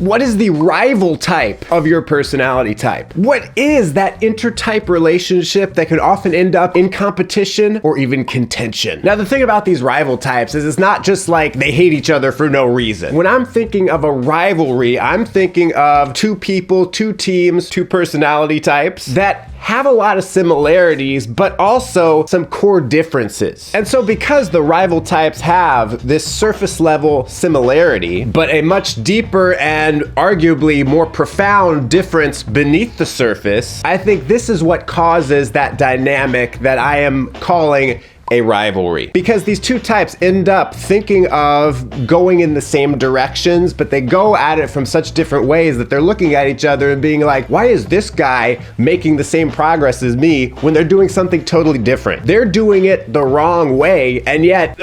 What is the rival type of your personality type? What is that intertype relationship that can often end up in competition or even contention? Now, the thing about these rival types is it's not just like they hate each other for no reason. When I'm thinking of a rivalry, I'm thinking of two people, two teams, two personality types that have a lot of similarities, but also some core differences. And so because the rival types have this surface level similarity, but a much deeper and arguably more profound difference beneath the surface, I think this is what causes that dynamic that I am calling a rivalry. Because these two types end up thinking of going in the same directions, but they go at it from such different ways that they're looking at each other and being like, why is this guy making the same progress as me when they're doing something totally different? They're doing it the wrong way, and yet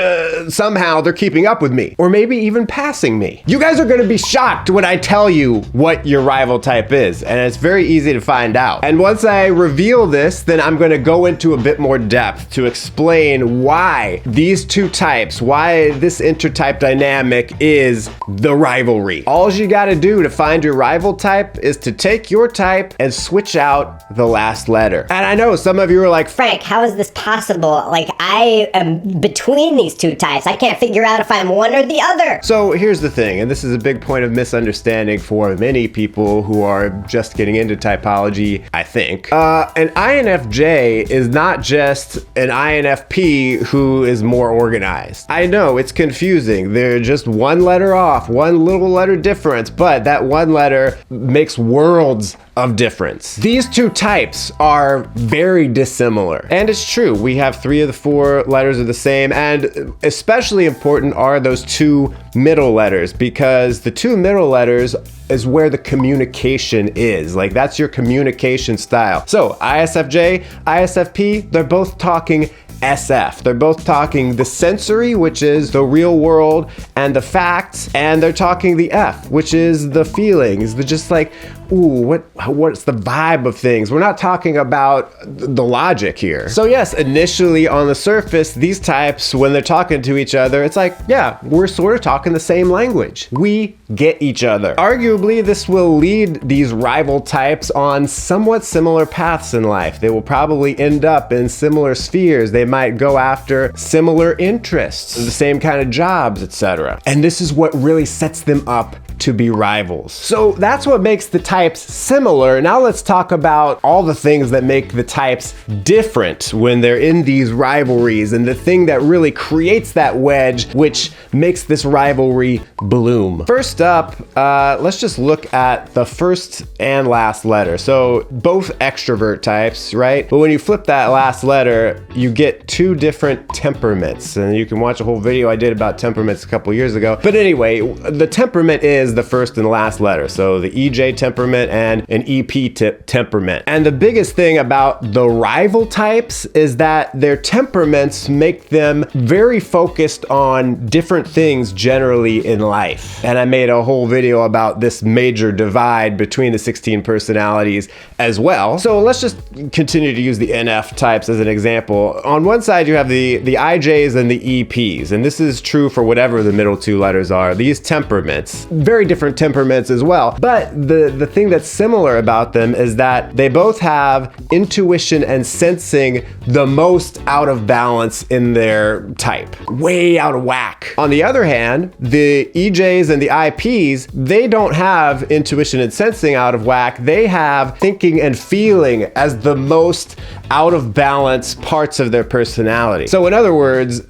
somehow they're keeping up with me, or maybe even passing me. You guys are gonna be shocked when I tell you what your rival type is, and it's very easy to find out. And once I reveal this, then I'm gonna go into a bit more depth to explain why these two types, why this intertype dynamic is the rivalry. All you gotta do to find your rival type is to take your type and switch out the last letter. And I know some of you are like, Frank, how is this possible? Like, I am between these two types. I can't figure out if I'm one or the other. So here's the thing, and this is a big point of misunderstanding for many people who are just getting into typology, I think. An INFJ is not just an INFP who is more organized. I know it's confusing. They're just one letter off, one little letter difference, but that one letter makes worlds of difference. These two types are very dissimilar. And it's true, we have 3 of the 4 letters are the same, and especially important are those 2 middle letters, because the 2 middle letters is where the communication is. Like, that's your communication style. So ISFJ, ISFP, they're both talking SF. They're both talking the sensory, which is the real world and the facts, and they're talking the F, which is the feelings, the just like, ooh, what's the vibe of things? We're not talking about the logic here. So yes, initially on the surface, these types, when they're talking to each other, it's like, yeah, we're sort of talking the same language. We get each other. Arguably, this will lead these rival types on somewhat similar paths in life. They will probably end up in similar spheres. They might go after similar interests, the same kind of jobs, etc. And this is what really sets them up to be rivals. So that's what makes the types similar. Now let's talk about all the things that make the types different when they're in these rivalries, and the thing that really creates that wedge which makes this rivalry bloom. First up, let's just look at the first and last letter. So both extrovert types, right? But when you flip that last letter, you get 2 different temperaments, and you can watch a whole video I did about temperaments a couple years ago. But anyway, the temperament is the first and last letter. So the EJ temperament and an EP temperament. And the biggest thing about the rival types is that their temperaments make them very focused on different things generally in life. And I made a whole video about this major divide between the 16 personalities as well. So let's just continue to use the NF types as an example. On one side, you have the IJs and the EPs, and this is true for whatever the middle 2 letters are. These temperaments, very different temperaments as well. But the thing that's similar about them is that they both have intuition and sensing the most out of balance in their type. Way out of whack. On the other hand, the EJs and the IPs, they don't have intuition and sensing out of whack. They have thinking and feeling as the most out of balance parts of their personality. So in other words,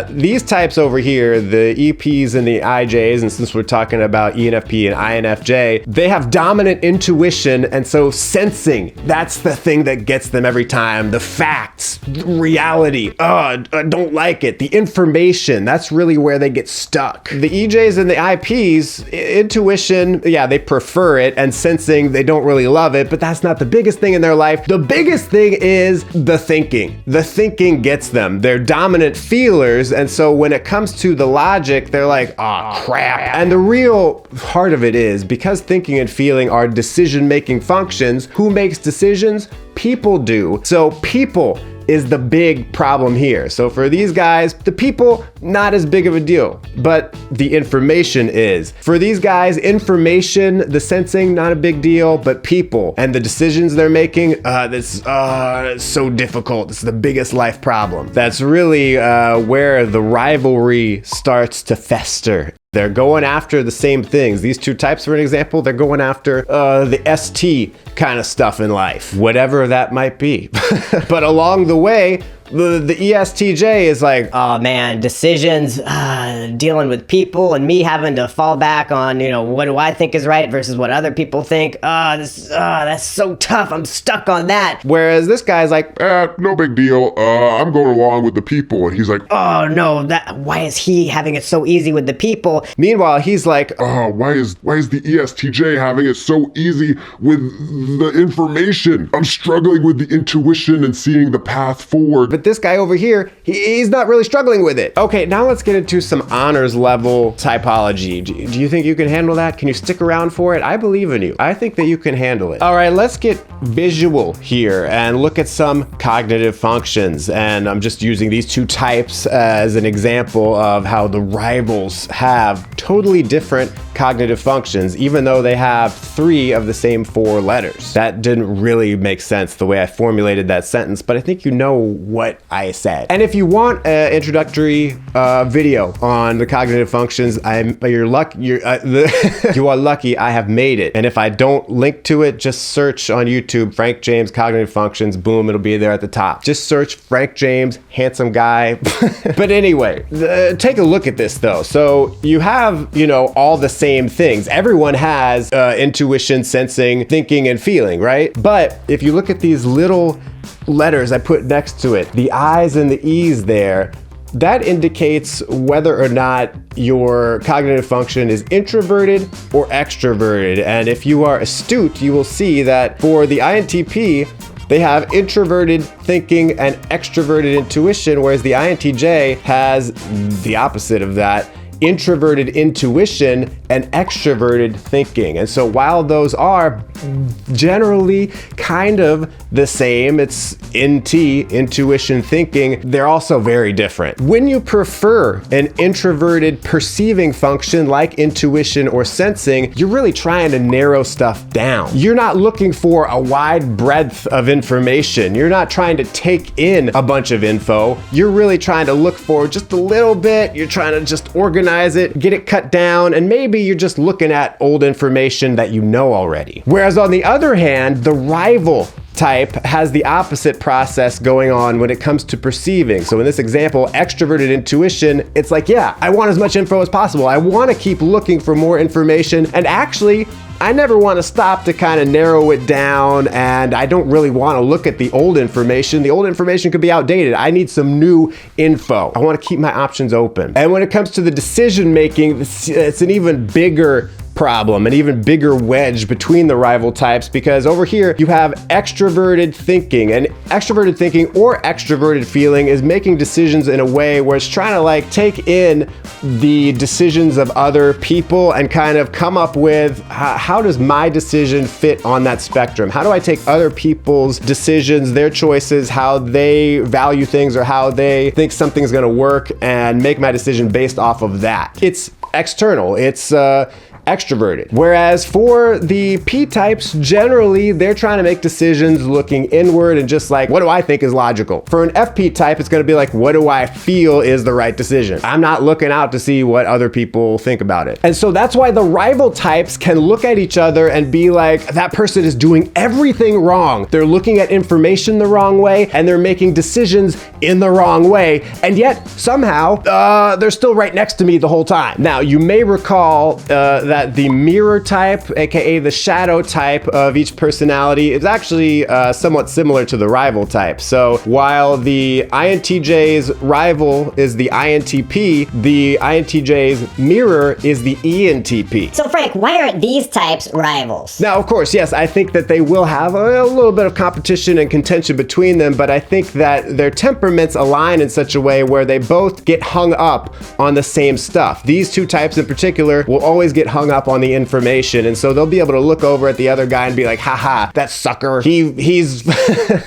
these types over here, the EPs and the IJs, and since we're talking about ENFP and INFJ, they have dominant intuition, and so sensing, that's the thing that gets them every time. The facts, reality, I don't like it. The information, that's really where they get stuck. The EJs and the IPs, intuition, yeah, they prefer it, and sensing, they don't really love it, but that's not the biggest thing in their life. The biggest thing is the thinking. The thinking gets them. They're dominant feelers, and so when it comes to the logic, they're like, oh crap. And the real heart of it is, because thinking and feeling are decision-making functions, who makes decisions? People do. So people is the big problem here. So for these guys, the people, not as big of a deal, but the information is. For these guys, information, the sensing, not a big deal, but people and the decisions they're making, it's so difficult. It's the biggest life problem. That's really where the rivalry starts to fester. They're going after the same things. These two types, for an example, they're going after the ST kind of stuff in life, whatever that might be. But along the way, the ESTJ is like, oh man, decisions, dealing with people and me having to fall back on, what do I think is right versus what other people think. That's so tough. I'm stuck on that. Whereas this guy's like, no big deal. I'm going along with the people. And he's like, oh no, why is he having it so easy with the people? Meanwhile, he's like, why is the ESTJ having it so easy with the information? I'm struggling with the intuition and seeing the path forward. But this guy over here, he's not really struggling with it. Okay, now let's get into some honors level typology. Do you think you can handle that? Can you stick around for it? I believe in you. I think that you can handle it. All right, let's get visual here and look at some cognitive functions. And I'm just using these two types as an example of how the rivals have totally different cognitive functions, even though they have 3 of the same 4 letters. That didn't really make sense the way I formulated that sentence, but I think you know what I said. And if you want an introductory video on the cognitive functions, you are lucky I have made it. And if I don't link to it, just search on YouTube, Frank James cognitive functions, boom, it'll be there at the top. Just search Frank James, handsome guy. But anyway, take a look at this though. So you have, all the same things. Everyone has intuition, sensing, thinking, and feeling, right? But if you look at these little letters I put next to it, the I's and the E's there, that indicates whether or not your cognitive function is introverted or extroverted. And if you are astute, you will see that for the INTP, they have introverted thinking and extroverted intuition, whereas the INTJ has the opposite of that, introverted intuition and extroverted thinking. And so while those are generally kind of the same, it's intuition thinking, they're also very different. When you prefer an introverted perceiving function like intuition or sensing, you're really trying to narrow stuff down. You're not looking for a wide breadth of information. You're not trying to take in a bunch of info. You're really trying to look for just a little bit. You're trying to just organize it, get it cut down, and maybe you're just looking at old information that you know already. Whereas on the other hand, the rival type has the opposite process going on when it comes to perceiving. So in this example, extroverted intuition, it's like, yeah, I want as much info as possible. I want to keep looking for more information. And actually, I never want to stop to kind of narrow it down, and I don't really want to look at the old information. The old information could be outdated. I need some new info. I want to keep my options open. And when it comes to the decision making, it's an even bigger problem, an even bigger wedge between the rival types, because over here you have extroverted thinking, and extroverted thinking or extroverted feeling is making decisions in a way where it's trying to like take in the decisions of other people and kind of come up with how does my decision fit on that spectrum? How do I take other people's decisions, their choices, how they value things or how they think something's going to work, and make my decision based off of that? It's external. It's extroverted. Whereas for the P types, generally, they're trying to make decisions looking inward and just like, what do I think is logical? For an FP type, it's going to be like, what do I feel is the right decision? I'm not looking out to see what other people think about it. And so that's why the rival types can look at each other and be like, that person is doing everything wrong. They're looking at information the wrong way and they're making decisions in the wrong way. And yet somehow they're still right next to me the whole time. Now, you may recall that the mirror type, aka the shadow type of each personality, is actually somewhat similar to the rival type. So while the INTJ's rival is the INTP, the INTJ's mirror is the ENTP. So Frank, why aren't these types rivals? Now, of course, yes, I think that they will have a little bit of competition and contention between them, but I think that their temperaments align in such a way where they both get hung up on the same stuff. These two types in particular will always get hung hung up on the information, and so they'll be able to look over at the other guy and be like, haha, that sucker, he's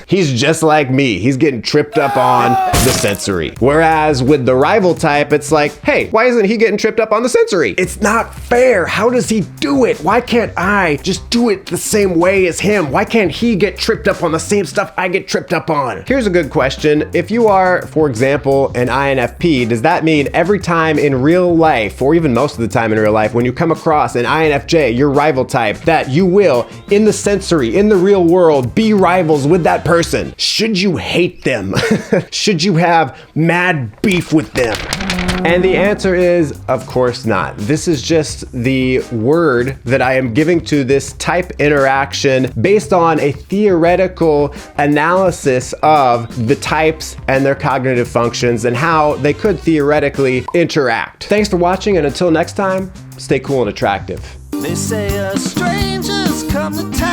he's just like me. He's getting tripped up on the sensory. Whereas with the rival type, it's like, hey, why isn't he getting tripped up on the sensory? It's not fair. How does he do it? Why can't I just do it the same way as him? Why can't he get tripped up on the same stuff I get tripped up on? Here's a good question. If you are, for example, an INFP, does that mean every time in real life, or even most of the time in real life, when you come across an INFJ, your rival type, that you will, in the sensory, in the real world, be rivals with that person? Should you hate them? Should you have mad beef with them? And the answer is, of course not. This is just the word that I am giving to this type interaction based on a theoretical analysis of the types and their cognitive functions and how they could theoretically interact. Thanks for watching, and until next time, stay cool and attractive. They say strangers come to town.